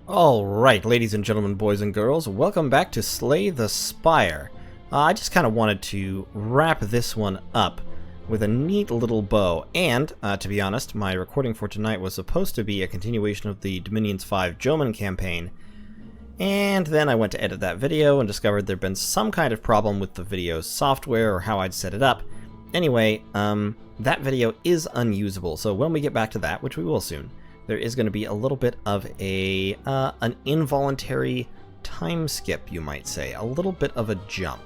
Alright, ladies and gentlemen, boys and girls, welcome back to Slay the Spire. I just kind of wanted to wrap this one up with a neat little bow, and, to be honest, my recording for tonight was supposed to be a continuation of the Dominions 5 Joman campaign, and then I went to edit that video and discovered there'd been some kind of problem with the video's software or how I'd set it up. Anyway, that video is unusable, so when we get back to that, which we will soon, there is going to be a little bit of an involuntary time skip, you might say. A little bit of a jump.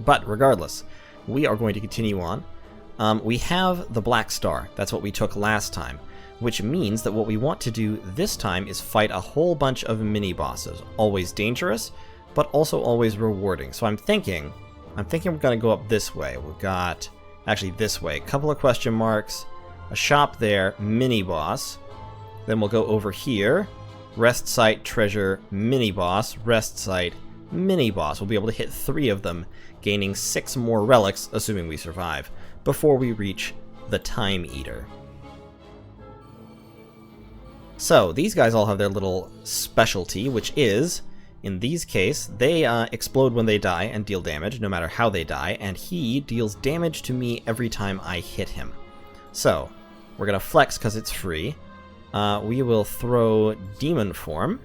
But regardless, we are going to continue on. We have the Black Star. That's what we took last time. Which means that what we want to do this time is fight a whole bunch of mini-bosses. Always dangerous, but also always rewarding. So I'm thinking we're going to go up this way. We've got, actually this way, a couple of question marks. A shop there, mini-boss. Then we'll go over here. Rest site, treasure, mini-boss. Rest site, mini-boss. We'll be able to hit 3 of them, gaining 6 more relics, assuming we survive, before we reach the Time Eater. So, these guys all have their little specialty, which is, in these case, they explode when they die and deal damage, no matter how they die, and he deals damage to me every time I hit him. So, we're going to flex because it's free. We will throw Demon Form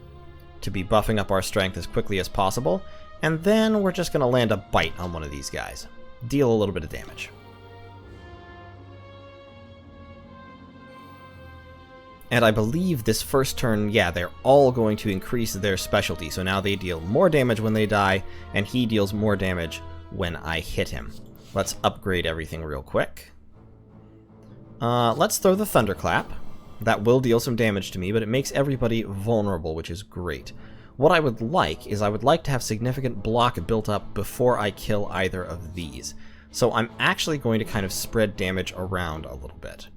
to be buffing up our strength as quickly as possible. And then we're just going to land a bite on one of these guys. Deal a little bit of damage. And I believe this first turn, yeah, they're all going to increase their specialty. So now they deal more damage when they die, and he deals more damage when I hit him. Let's upgrade everything real quick. Let's throw the Thunderclap. That will deal some damage to me, but it makes everybody vulnerable, which is great. What I would like is I would like to have significant block built up before I kill either of these. So I'm actually going to kind of spread damage around a little bit.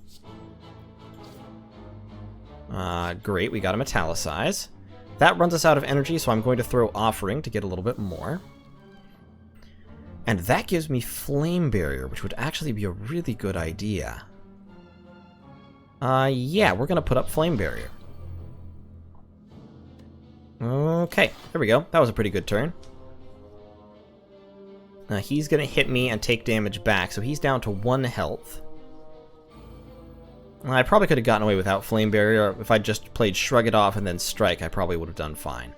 Great, we got a Metallicize. That runs us out of energy, so I'm going to throw Offering to get a little bit more. And that gives me Flame Barrier, which would actually be a really good idea. Yeah, we're going to put up Flame Barrier. Okay, there we go. That was a pretty good turn. He's going to hit me and take damage back, so he's down to 1 health. I probably could have gotten away without Flame Barrier. If I just played Shrug It Off and then Strike, I probably would have done fine.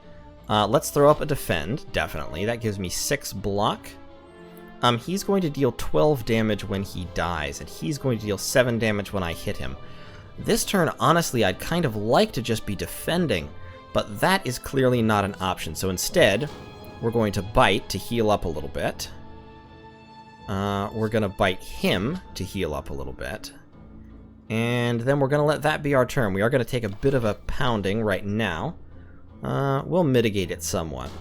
Let's throw up a Defend, definitely. That gives me 6 block. He's going to deal 12 damage when he dies, and he's going to deal 7 damage when I hit him. This turn, honestly, I'd kind of like to just be defending, but that is clearly not an option. So instead, we're going to bite to heal up a little bit. We're going to bite him to heal up a little bit. And then we're going to let that be our turn. We are going to take a bit of a pounding right now. We'll mitigate it somewhat.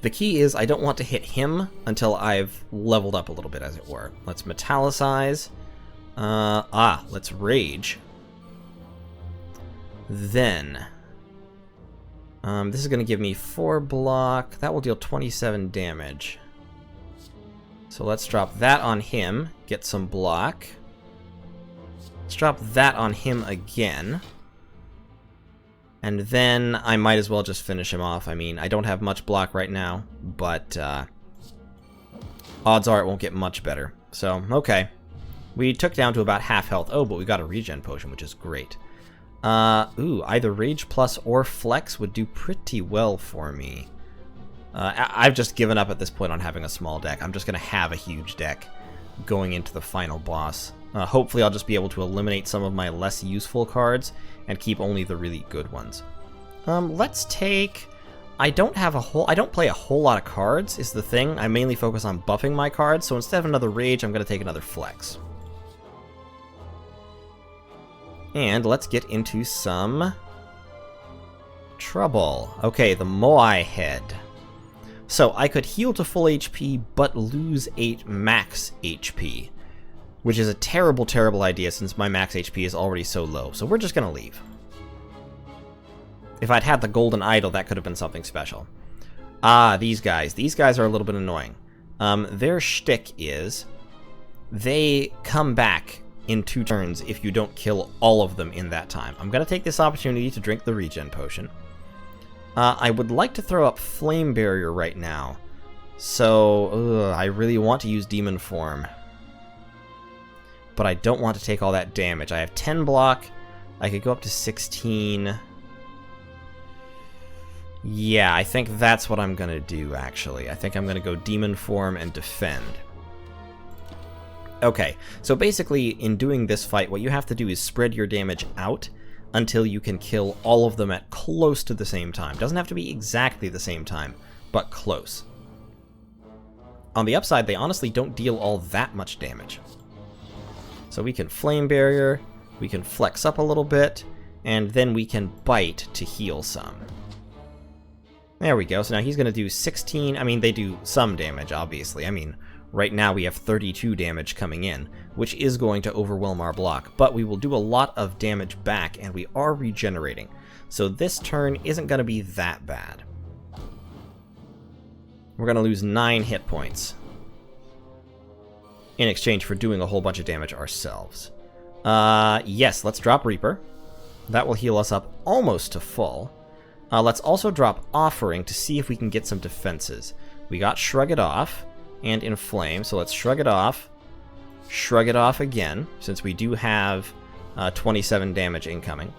The key is I don't want to hit him until I've leveled up a little bit, as it were. Let's Metallicize. Let's Rage. Then, this is going to give me 4 block. That will deal 27 damage. So let's drop that on him, get some block. Let's drop that on him again. And then I might as well just finish him off. I mean, I don't have much block right now, but odds are it won't get much better. So, okay. We took down to about half health. Oh, but we got a regen potion, which is great. Either Rage Plus or Flex would do pretty well for me. I've just given up at this point on having a small deck. I'm just going to have a huge deck going into the final boss. Hopefully I'll just be able to eliminate some of my less useful cards and keep only the really good ones. Let's take... I don't play a whole lot of cards, is the thing. I mainly focus on buffing my cards, so instead of another Rage, I'm going to take another Flex. And let's get into some trouble. Okay, the Moai Head. So I could heal to full HP, but lose 8 max HP. Which is a terrible, terrible idea since my max HP is already so low. So we're just going to leave. If I'd had the Golden Idol, that could have been something special. These guys. These guys are a little bit annoying. Their shtick is they come back in 2 turns if you don't kill all of them in that time. I'm going to take this opportunity to drink the regen potion. I would like to throw up Flame Barrier right now. So, I really want to use Demon Form. But I don't want to take all that damage. I have 10 block. I could go up to 16. Yeah, I think that's what I'm going to do, actually. I think I'm going to go Demon Form and Defend. Okay, so basically, in doing this fight, what you have to do is spread your damage out until you can kill all of them at close to the same time. Doesn't have to be exactly the same time, but close. On the upside, they honestly don't deal all that much damage. So we can Flame Barrier, we can flex up a little bit, and then we can Bite to heal some. There we go. So now he's going to do 16. I mean, they do some damage, obviously. I mean, right now we have 32 damage coming in, which is going to overwhelm our block, but we will do a lot of damage back, and we are regenerating. So this turn isn't going to be that bad. We're going to lose 9 hit points in exchange for doing a whole bunch of damage ourselves. Yes, let's drop Reaper. That will heal us up almost to full. Let's also drop Offering to see if we can get some defenses. We got Shrug It Off and Inflame, so let's Shrug It Off again, since we do have 27 damage incoming.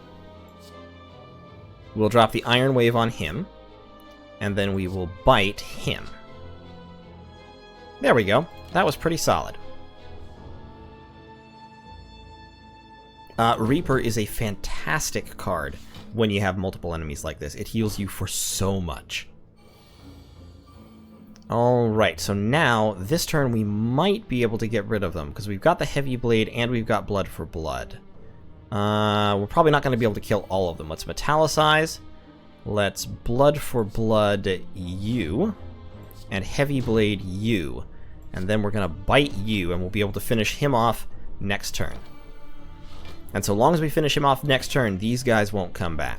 We'll drop the Iron Wave on him, and then we will Bite him. There we go. That was pretty solid. Reaper is a fantastic card when you have multiple enemies like this. It heals you for so much. Alright, so now, this turn we might be able to get rid of them, because we've got the Heavy Blade and we've got Blood for Blood. We're probably not going to be able to kill all of them. Let's Metallicize. Let's Blood for Blood you, and Heavy Blade you. And then we're going to Bite you, and we'll be able to finish him off next turn. And so long as we finish him off next turn, these guys won't come back.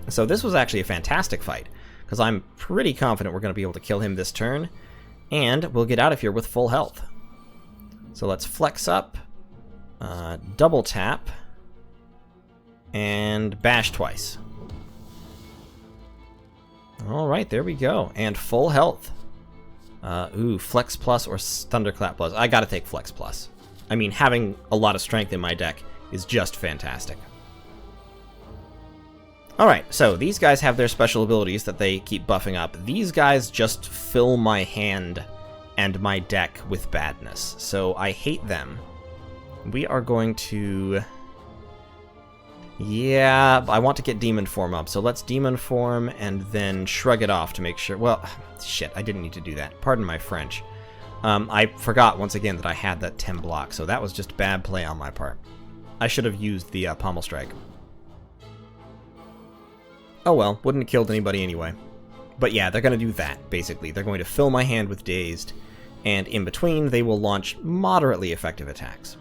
So this was actually a fantastic fight, because I'm pretty confident we're going to be able to kill him this turn, and we'll get out of here with full health. So let's flex up, double tap, and bash twice. Alright, there we go, and full health. Flex Plus or Thunderclap Plus. I gotta take Flex Plus. I mean, having a lot of strength in my deck is just fantastic. Alright, so these guys have their special abilities that they keep buffing up. These guys just fill my hand and my deck with badness, so I hate them. We are going to... Yeah, I want to get Demon Form up, so let's Demon Form and then Shrug It Off to make sure... Well, shit, I didn't need to do that. Pardon my French. I forgot once again that I had that 10 block, so that was just bad play on my part. I should have used the Pommel Strike. Oh well, wouldn't have killed anybody anyway. But yeah, they're going to do that, basically. They're going to fill my hand with Dazed, and in between they will launch moderately effective attacks.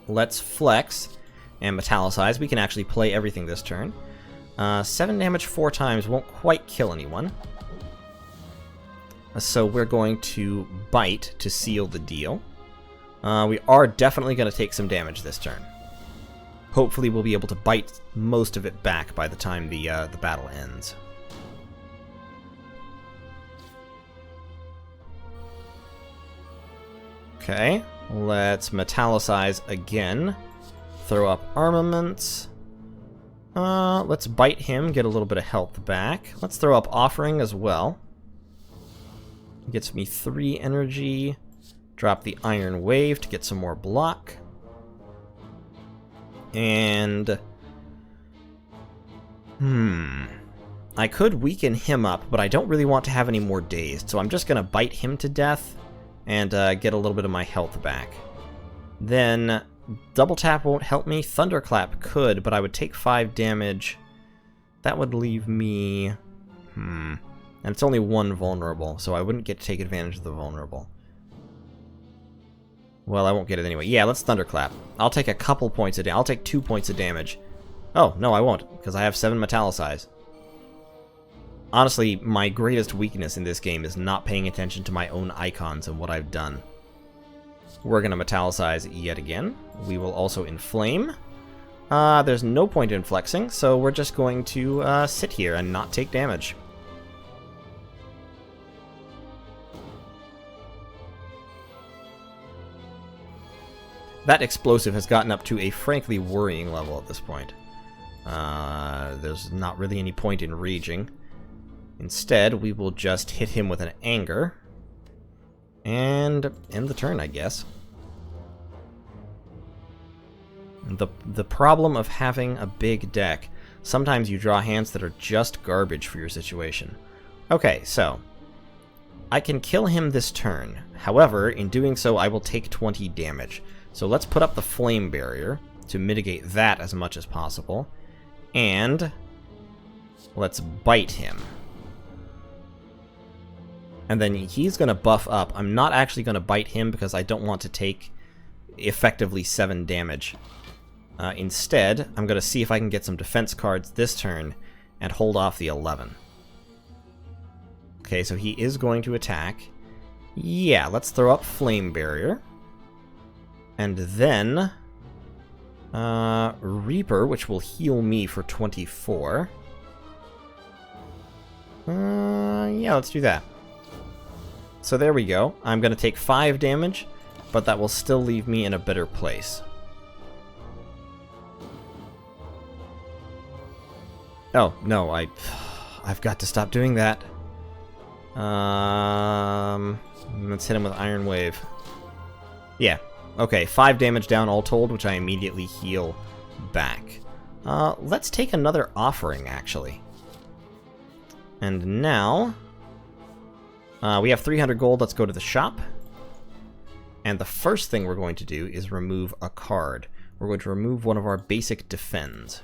Let's Flex and Metallicize. We can actually play everything this turn. 7 damage 4 times won't quite kill anyone. So we're going to Bite to seal the deal. We are definitely going to take some damage this turn. Hopefully we'll be able to bite most of it back by the time the battle ends. Okay, let's Metallicize again. Throw up armaments. Let's Bite him, get a little bit of health back. Let's throw up Offering as well. Gets me 3 energy. Drop the Iron Wave to get some more block. And... I could weaken him up, but I don't really want to have any more dazed, so I'm just going to Bite him to death and get a little bit of my health back. Then, Double Tap won't help me. Thunderclap could, but I would take 5 damage. That would leave me... And it's only 1 vulnerable, so I wouldn't get to take advantage of the vulnerable. Well, I won't get it anyway. Yeah, let's Thunderclap. I'll take a couple points of damage. I'll take 2 points of damage. Oh, no, I won't, because I have 7 Metallicize. Honestly, my greatest weakness in this game is not paying attention to my own icons and what I've done. We're going to metallicize yet again. We will also inflame. There's no point in flexing, so we're just going to sit here and not take damage. That explosive has gotten up to a frankly worrying level at this point. There's not really any point in raging. Instead, we will just hit him with an anger. And end the turn, I guess. The problem of having a big deck, sometimes you draw hands that are just garbage for your situation. Okay, so I can kill him this turn. However, in doing so, I will take 20 damage. So let's put up the flame barrier to mitigate that as much as possible. And let's bite him. And then he's going to buff up. I'm not actually going to bite him because I don't want to take effectively 7 damage. Instead, I'm going to see if I can get some defense cards this turn and hold off the 11. Okay, so he is going to attack. Yeah, let's throw up Flame Barrier. And then Reaper, which will heal me for 24. Yeah, let's do that. So there we go. I'm going to take 5 damage, but that will still leave me in a better place. Oh, no, I've got to stop doing that. Let's hit him with Iron Wave. Yeah, okay, 5 damage down all told, which I immediately heal back. Let's take another offering, actually. And now we have 300 gold. Let's go to the shop. And the first thing we're going to do is remove a card. We're going to remove one of our basic defends.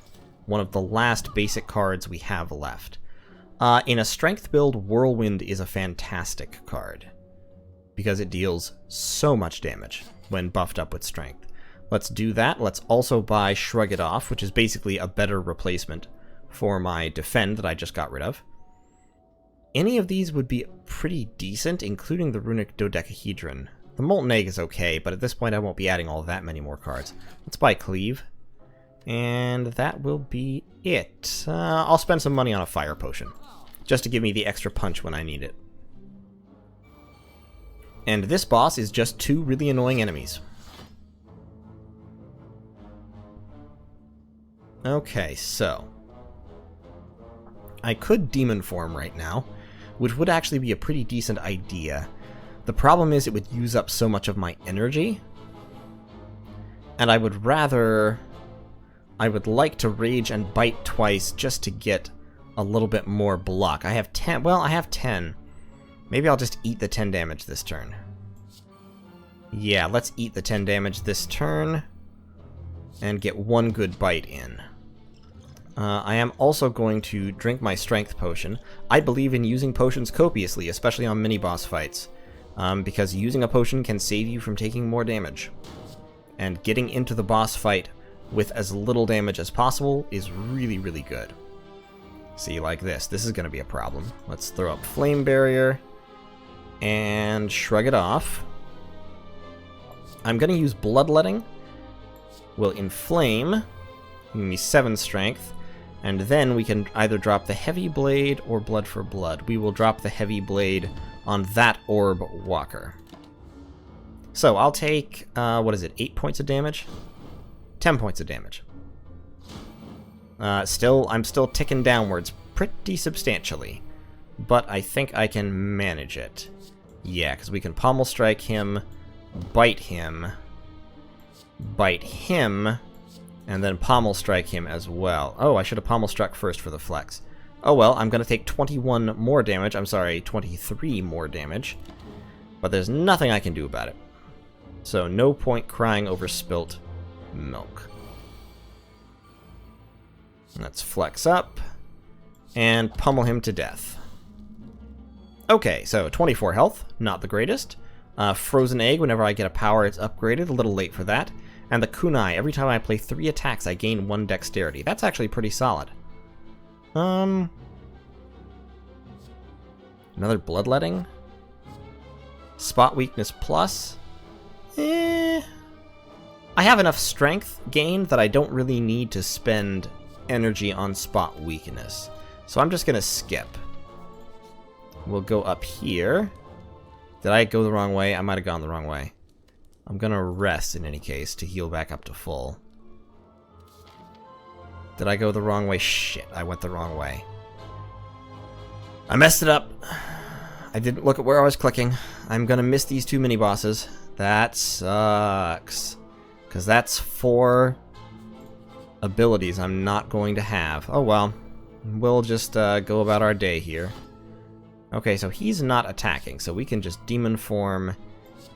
One of the last basic cards we have left. In a strength build, Whirlwind is a fantastic card, because it deals so much damage when buffed up with strength. Let's do that. Let's also buy Shrug It Off, which is basically a better replacement for my defend that I just got rid of. Any of these would be pretty decent, including the Runic Dodecahedron. The Molten Egg is okay, but at this point I won't be adding all that many more cards. Let's buy Cleave. And that will be it. I'll spend some money on a Fire Potion, just to give me the extra punch when I need it. And this boss is just 2 really annoying enemies. Okay, so I could Demon Form right now, which would actually be a pretty decent idea. The problem is it would use up so much of my energy, and I would like to Rage and Bite twice just to get a little bit more block. I have 10. Well, I have 10. Maybe I'll just eat the 10 damage this turn. Yeah, let's eat the 10 damage this turn and get 1 good bite in. I am also going to drink my Strength Potion. I believe in using potions copiously, especially on mini-boss fights, because using a potion can save you from taking more damage. And getting into the boss fight with as little damage as possible is really, really good. See, like this. This is going to be a problem. Let's throw up Flame Barrier and Shrug It Off. I'm going to use Bloodletting. We'll Inflame. Give me 7 strength. And then we can either drop the Heavy Blade or Blood for Blood. We will drop the Heavy Blade on that Orb Walker. So I'll take, what is it, 8 points of damage? 10 points of damage. I'm still ticking downwards pretty substantially, but I think I can manage it. Yeah, because we can Pommel Strike him, bite him, and then Pommel Strike him as well. Oh, I should have Pommel Struck first for the flex. Oh well, I'm going to take 21 more damage. I'm sorry, 23 more damage. But there's nothing I can do about it. So no point crying over spilt milk. Let's flex up and pummel him to death. Okay, so 24 health, not the greatest. Frozen Egg, whenever I get a power, it's upgraded. A little late for that. And the Kunai, every time I play 3 attacks, I gain 1 dexterity. That's actually pretty solid. Another Bloodletting. Spot Weakness Plus. I have enough strength gained that I don't really need to spend energy on spot weakness. So I'm just going to skip. We'll go up here. Did I go the wrong way? I might have gone the wrong way. I'm going to rest in any case to heal back up to full. Did I go the wrong way? Shit, I went the wrong way. I messed it up. I didn't look at where I was clicking. I'm going to miss these 2 mini-bosses. That sucks. Because that's 4 abilities I'm not going to have. Oh well. We'll just go about our day here. Okay, so he's not attacking, so we can just demon form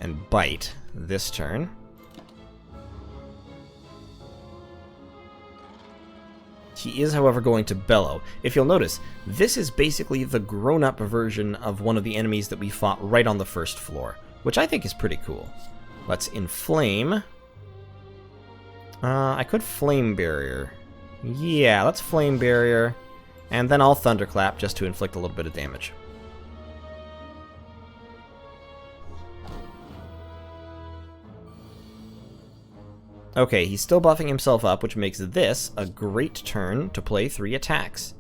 and bite this turn. He is, however, going to bellow. If you'll notice, this is basically the grown-up version of one of the enemies that we fought right on the first floor, which I think is pretty cool. Let's inflame. I could flame barrier. Yeah, let's flame barrier, and then I'll thunderclap just to inflict a little bit of damage. Okay, he's still buffing himself up, which makes this a great turn to play 3 attacks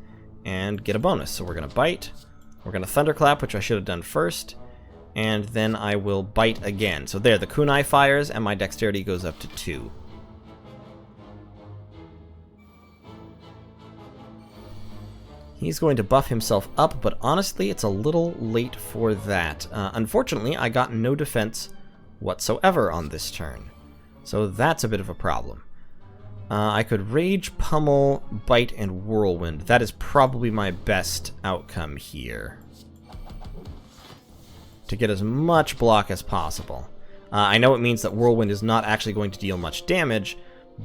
and get a bonus. So we're going to bite, we're going to thunderclap, which I should have done first, and then I will bite again. So there, the kunai fires, and my dexterity goes up to 2. He's going to buff himself up, but honestly, it's a little late for that. Unfortunately, I got no defense whatsoever on this turn. So that's a bit of a problem. I could Rage, Pummel, Bite, and Whirlwind. That is probably my best outcome here. To get as much block as possible. I know it means that Whirlwind is not actually going to deal much damage,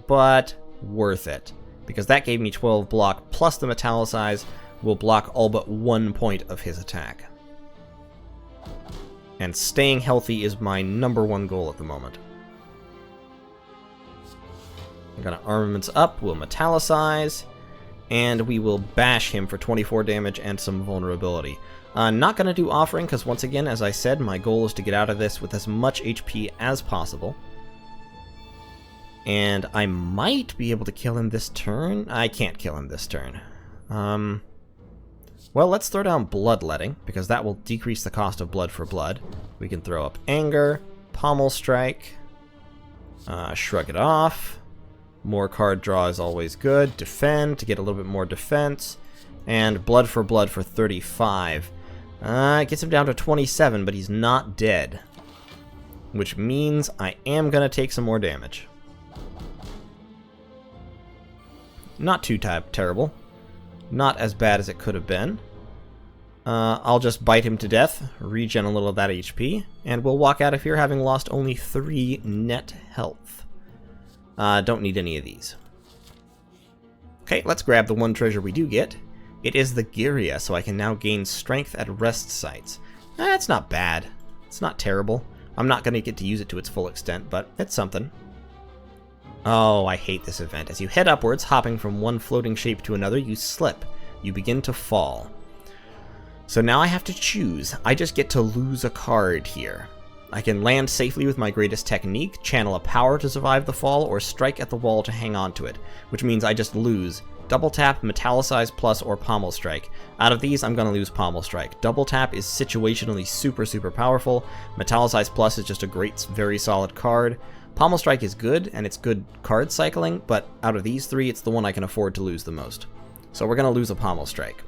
but worth it. Because that gave me 12 block, plus the Metallicize will block all but 1 point of his attack. And staying healthy is my #1 goal at the moment. I'm gonna armaments up, we'll Metallicize, and we will bash him for 24 damage and some vulnerability. Not gonna do offering, because once again, as I said, my goal is to get out of this with as much HP as possible. And I might be able to kill him this turn. I can't kill him this turn. Well, let's throw down Bloodletting, because that will decrease the cost of blood for blood. We can throw up Anger, Pommel Strike, Shrug It Off. More card draw is always good. Defend to get a little bit more defense. And Blood for 35. It gets him down to 27, but he's not dead. Which means I am going to take some more damage. Not too terrible. Not as bad as it could have been. I'll just bite him to death, regen a little of that HP, and we'll walk out of here having lost only 3 net health. Don't need any of these. Okay, let's grab the 1 treasure we do get. It is the Gyria, so I can now gain strength at rest sites. That's not bad. It's not terrible. I'm not going to get to use it to its full extent, but it's something. Oh, I hate this event. As you head upwards, hopping from one floating shape to another, you slip. You begin to fall. So now I have to choose. I just get to lose a card here. I can land safely with my greatest technique, channel a power to survive the fall, or strike at the wall to hang on to it, which means I just lose. Double tap, Metallicize plus, or Pommel Strike. Out of these, I'm going to lose Pommel Strike. Double tap is situationally super powerful. Metallicize plus is just a great, very solid card. Pommel Strike is good, and it's good card cycling, but out of these 3, it's the one I can afford to lose the most. So we're going to lose a Pommel Strike.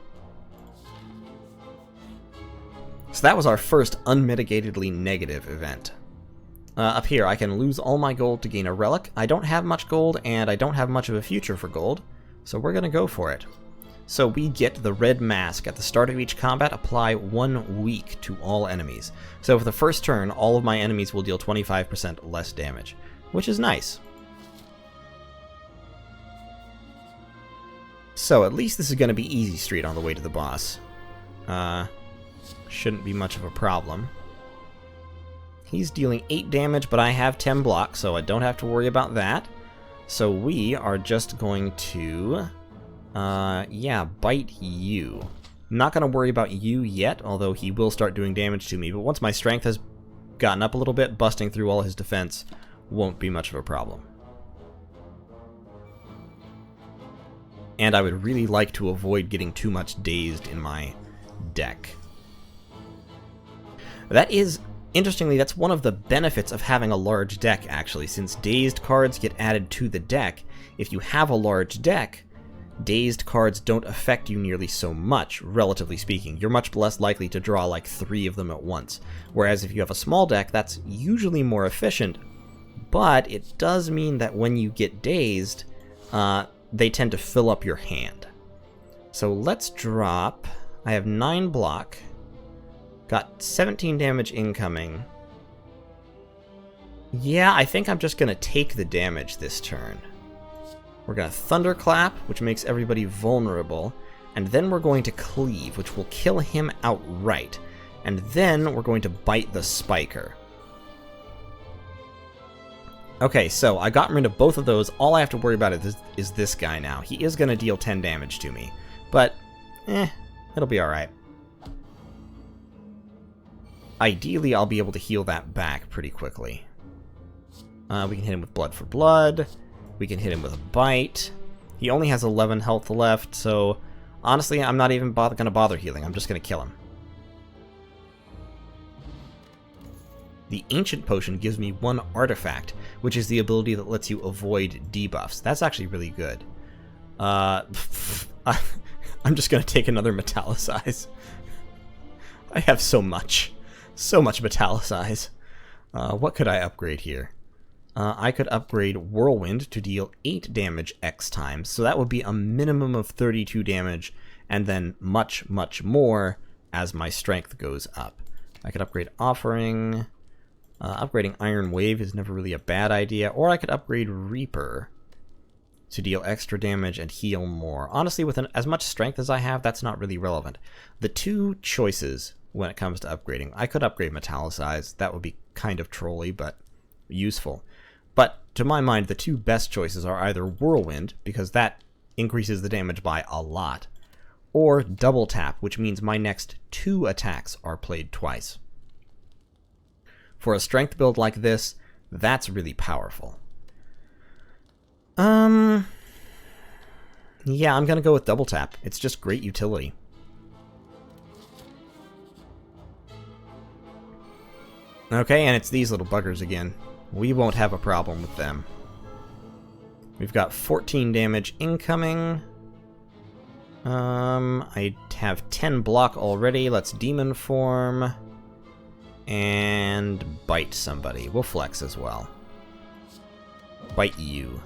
So that was our first unmitigatedly negative event. Up here, I can lose all my gold to gain a relic. I don't have much gold, and I don't have much of a future for gold, so we're going to go for it. So we get the red mask. At the start of each combat, apply 1 weak to all enemies. So for the first turn, all of my enemies will deal 25% less damage, which is nice. So at least this is going to be easy street on the way to the boss. Shouldn't be much of a problem. He's dealing 8 damage, but I have 10 blocks, so I don't have to worry about that. So we are just going to, yeah, bite you. I'm not going to worry about you yet, although he will start doing damage to me, but once my strength has gotten up a little bit, busting through all his defense won't be much of a problem. And I would really like to avoid getting too much dazed in my deck. That is, interestingly, that's one of the benefits of having a large deck, actually. Since dazed cards get added to the deck, if you have a large deck, dazed cards don't affect you nearly so much, relatively speaking. You're much less likely to draw like 3 of them at once. Whereas if you have a small deck, that's usually more efficient, but it does mean that when you get dazed, they tend to fill up your hand. So let's drop... I have 9 block. Got 17 damage incoming. Yeah, I think I'm just going to take the damage this turn. We're going to Thunderclap, which makes everybody vulnerable. And then we're going to Cleave, which will kill him outright. And then we're going to bite the Spiker. Okay, so I got rid of both of those. All I have to worry about is this guy now. He is going to deal 10 damage to me. But, it'll be alright. Ideally, I'll be able to heal that back pretty quickly. We can hit him with Blood for Blood. We can hit him with a Bite. He only has 11 health left, so honestly, I'm not even going to bother healing. I'm just going to kill him. The Ancient Potion gives me 1 artifact, which is the ability that lets you avoid debuffs. That's actually really good. I'm just going to take another Metallicize. I have so much. So much Metallicize. What could I upgrade here? I could upgrade Whirlwind to deal 8 damage X times, so that would be a minimum of 32 damage, and then much, much more as my strength goes up. I could upgrade Offering. Upgrading Iron Wave is never really a bad idea, or I could upgrade Reaper to deal extra damage and heal more. Honestly, with as much strength as I have, that's not really relevant. The 2 choices when it comes to upgrading, I could upgrade Metallicize. That would be kind of trolly, but useful. But to my mind, the 2 best choices are either Whirlwind, because that increases the damage by a lot, or Double Tap, which means my next 2 attacks are played twice. For a strength build like this, that's really powerful. Yeah, I'm gonna go with Double Tap. It's just great utility. Okay, and it's these little buggers again. We won't have a problem with them. We've got 14 damage incoming. I have 10 block already. Let's Demon Form. And bite somebody. We'll flex as well. Bite you.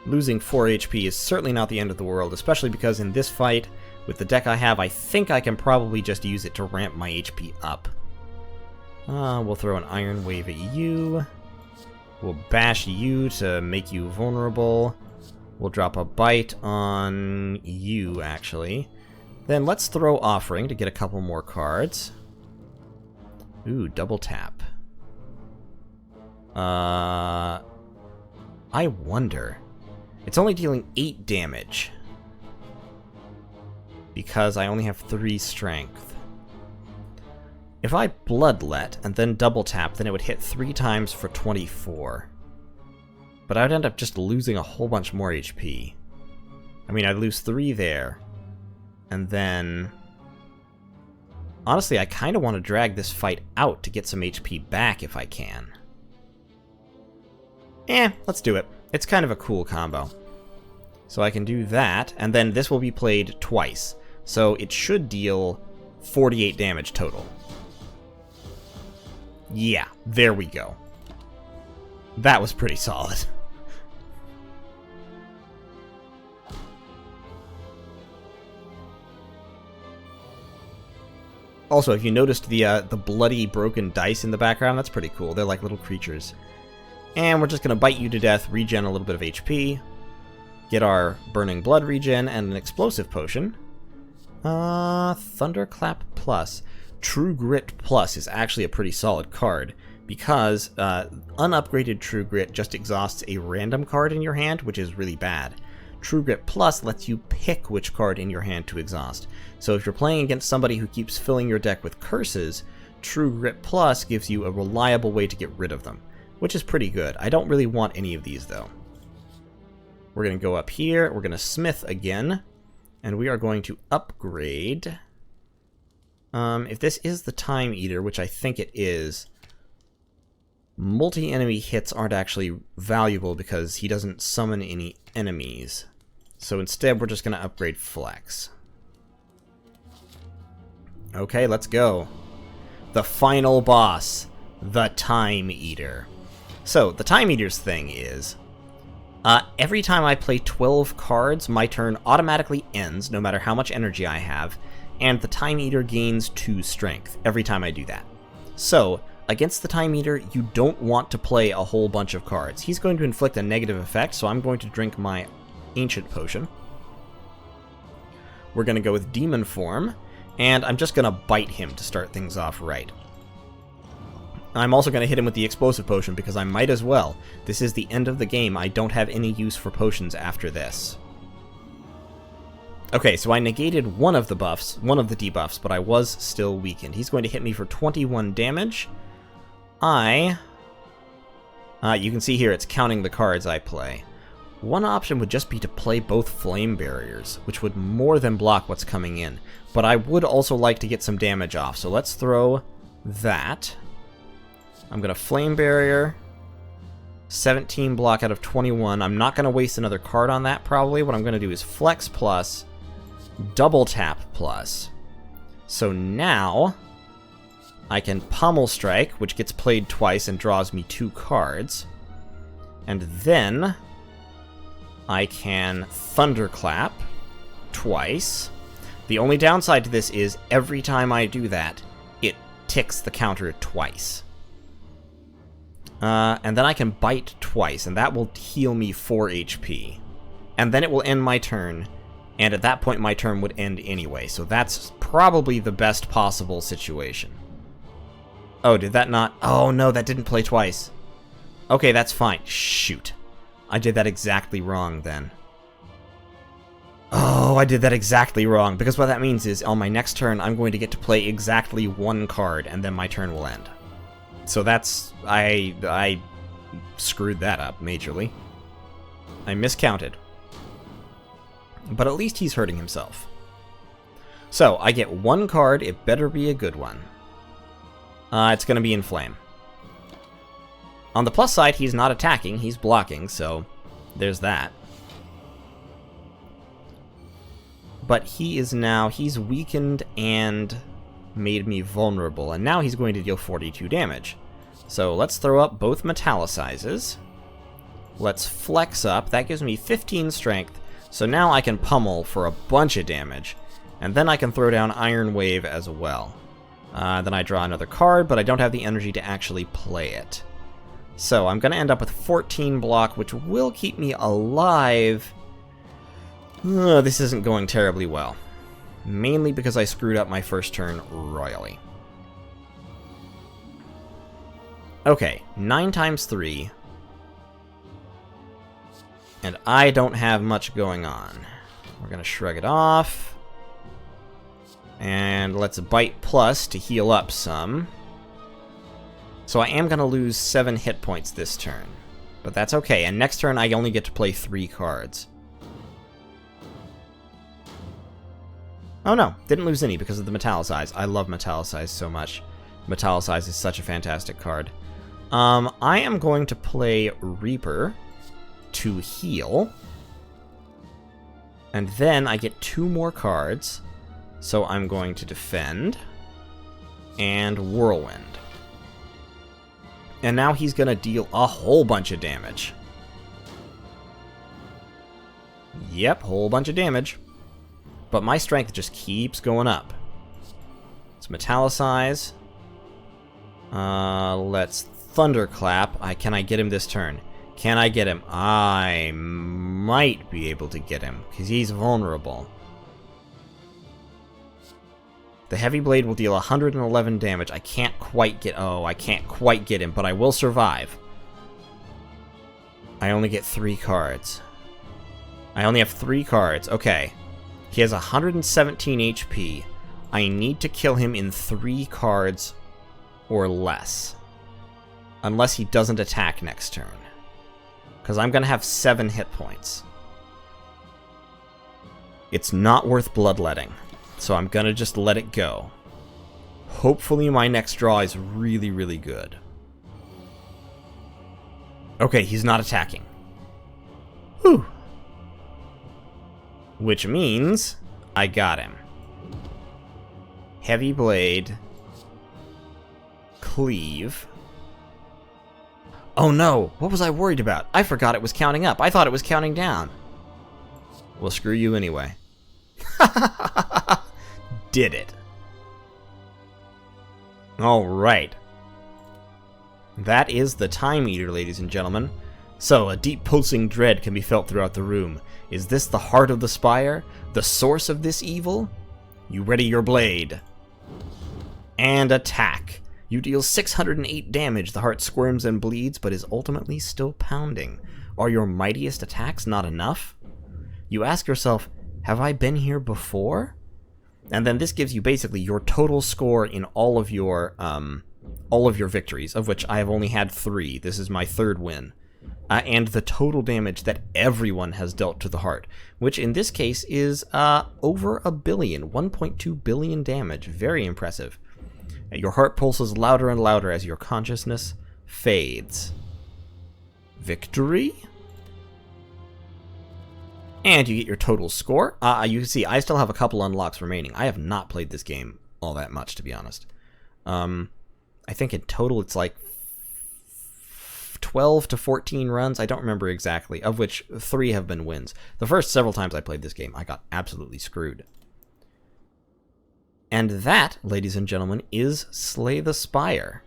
Losing 4 HP is certainly not the end of the world, especially because in this fight, with the deck I have, I think I can probably just use it to ramp my HP up. We'll throw an Iron Wave at you. We'll bash you to make you vulnerable. We'll drop a bite on you, actually. Then let's throw Offering to get a couple more cards. Ooh, double tap. I wonder. It's only dealing 8 damage. Because I only have 3 strength. If I Bloodlet and then double tap, then it would hit 3 times for 24. But I'd end up just losing a whole bunch more HP. I mean, I'd lose 3 there. And then... honestly, I kind of want to drag this fight out to get some HP back if I can. Let's do it. It's kind of a cool combo. So I can do that, and then this will be played twice. So it should deal 48 damage total. Yeah, there we go. That was pretty solid. Also, if you noticed the bloody broken dice in the background, that's pretty cool. They're like little creatures. And we're just going to bite you to death, regen a little bit of HP, get our Burning Blood regen, and an Explosive Potion. Thunderclap Plus. True Grit Plus is actually a pretty solid card, because unupgraded True Grit just exhausts a random card in your hand, which is really bad. True Grit Plus lets you pick which card in your hand to exhaust. So if you're playing against somebody who keeps filling your deck with curses, True Grit Plus gives you a reliable way to get rid of them, which is pretty good. I don't really want any of these, though. We're going to go up here, we're going to smith again, and we are going to upgrade. If this is the Time Eater, which I think it is, multi-enemy hits aren't actually valuable because he doesn't summon any enemies. So instead, we're just going to upgrade Flex. Okay, let's go. The final boss, the Time Eater. So, the Time Eater's thing is, every time I play 12 cards, my turn automatically ends, no matter how much energy I have, and the Time Eater gains 2 strength every time I do that. So, against the Time Eater, you don't want to play a whole bunch of cards. He's going to inflict a negative effect, so I'm going to drink my Ancient Potion. We're going to go with Demon Form, and I'm just going to bite him to start things off right. I'm also going to hit him with the Explosive Potion because I might as well. This is the end of the game. I don't have any use for potions after this. Okay, so I negated one of the debuffs, but I was still weakened. He's going to hit me for 21 damage. You can see here it's counting the cards I play. One option would just be to play both Flame Barriers, which would more than block what's coming in. But I would also like to get some damage off, so let's throw that. I'm going to Flame Barrier, 17 block out of 21. I'm not going to waste another card on that, probably. What I'm going to do is Flex Plus, Double Tap Plus. So now, I can Pummel Strike, which gets played twice and draws me 2 cards. And then, I can Thunderclap twice. The only downside to this is, every time I do that, it ticks the counter twice. And then I can bite twice, and that will heal me 4 HP. And then it will end my turn, and at that point my turn would end anyway, so that's probably the best possible situation. Oh, did that not? Oh no, that didn't play twice. Okay, that's fine. Shoot. I did that exactly wrong then. Oh, I did that exactly wrong, because what that means is on my next turn I'm going to get to play exactly 1 card, and then my turn will end. So that's... I screwed that up majorly. I miscounted. But at least he's hurting himself. So, I get 1 card, it better be a good one. It's going to be Inflame. On the plus side, he's not attacking, he's blocking, so there's that. But he is now... he's weakened and made me vulnerable, and now he's going to deal 42 damage. So let's throw up both Metallicizes. Let's flex up. That gives me 15 strength, so now I can pummel for a bunch of damage. And then I can throw down Iron Wave as well. Then I draw another card, but I don't have the energy to actually play it. So I'm going to end up with 14 block, which will keep me alive. This isn't going terribly well. Mainly because I screwed up my first turn royally. Okay, 9 times 3. And I don't have much going on. We're going to shrug it off. And let's bite plus to heal up some. So I am going to lose 7 hit points this turn. But that's okay, and next turn I only get to play 3 cards. Oh no, didn't lose any because of the Metallicize. I love Metallicize so much. Metallicize is such a fantastic card. I am going to play Reaper to heal. And then I get 2 more cards. So I'm going to defend. And Whirlwind. And now he's going to deal a whole bunch of damage. Yep, whole bunch of damage. But my strength just keeps going up. Let's Metallicize. Let's Thunderclap. Can I get him this turn? Can I get him? I might be able to get him, because he's vulnerable. The Heavy Blade will deal 111 damage. I can't quite get... oh, I can't quite get him, but I will survive. I only get 3 cards. I only have 3 cards. Okay. He has 117 HP. I need to kill him in 3 cards or less. Unless he doesn't attack next turn. Because I'm going to have 7 hit points. It's not worth bloodletting. So I'm going to just let it go. Hopefully my next draw is really, really good. Okay, he's not attacking. Whew. Which means I got him. Heavy Blade. Cleave. Oh no! What was I worried about? I forgot it was counting up. I thought it was counting down. Well, screw you anyway. Did it. Alright. That is the Time Eater, ladies and gentlemen. So, a deep pulsing dread can be felt throughout the room. Is this the heart of the Spire? The source of this evil? You ready your blade. And attack. You deal 608 damage. The heart squirms and bleeds, but is ultimately still pounding. Are your mightiest attacks not enough? You ask yourself, have I been here before? And then this gives you basically your total score in all of your victories, of which I have only had 3. This is my 3rd win. And the total damage that everyone has dealt to the heart, which in this case is over 1 billion, 1.2 billion damage. Very impressive. Your heart pulses louder and louder as your consciousness fades. Victory? And you get your total score. You can see I still have a couple unlocks remaining. I have not played this game all that much, to be honest. I think in total it's like 12 to 14 runs. I don't remember exactly, of which 3 have been wins. The first several times I played this game, I got absolutely screwed. And that, ladies and gentlemen, is Slay the Spire.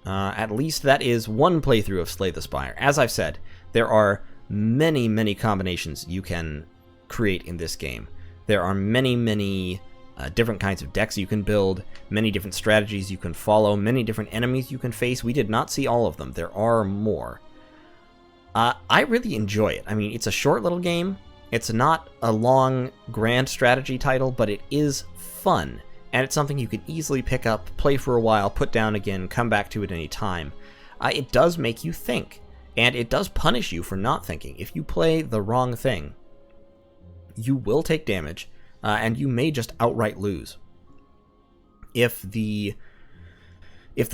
At least that is one playthrough of Slay the Spire. As I've said, there are many, many combinations you can create in this game. There are many, many different kinds of decks you can build, many different strategies you can follow, many different enemies you can face. We did not see all of them. There are more. I really enjoy it. I mean, it's a short little game. It's not a long, grand strategy title, but it is fun. And it's something you can easily pick up, play for a while, put down again, come back to it any time. It does make you think, and it does punish you for not thinking. If you play the wrong thing, you will take damage, and you may just outright lose. If the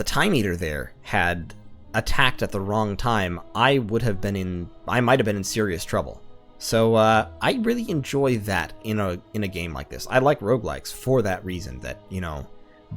Time Eater there had attacked at the wrong time, I might have been in serious trouble. So I really enjoy that in a game like this. I like roguelikes for that reason, that, you know,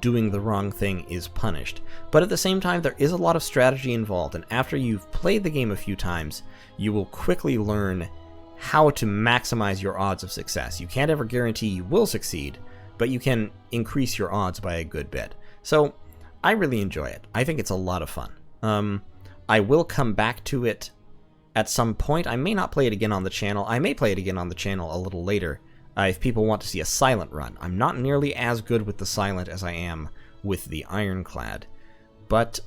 doing the wrong thing is punished. But at the same time, there is a lot of strategy involved, and after you've played the game a few times, you will quickly learn how to maximize your odds of success. You can't ever guarantee you will succeed, but you can increase your odds by a good bit. So I really enjoy it. I think it's a lot of fun. I will come back to it at some point. I may not play it again on the channel. I may play it again on the channel a little later if people want to see a silent run. I'm not nearly as good with the silent as I am with the Ironclad, but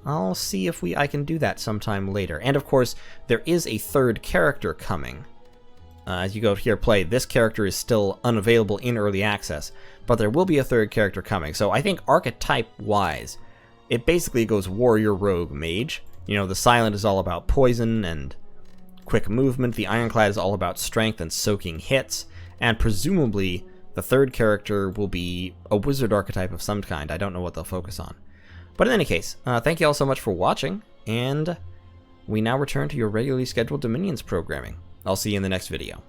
I'll see if I can do that sometime later. And of course, there is a 3rd character coming. As you go here, play, this character is still unavailable in early access, but there will be a 3rd character coming. So I think archetype-wise, it basically goes warrior, rogue, mage. You know, the silent is all about poison and quick movement. The Ironclad is all about strength and soaking hits. And presumably, the 3rd character will be a wizard archetype of some kind. I don't know what they'll focus on. But in any case, thank you all so much for watching, and we now return to your regularly scheduled Dominions programming. I'll see you in the next video.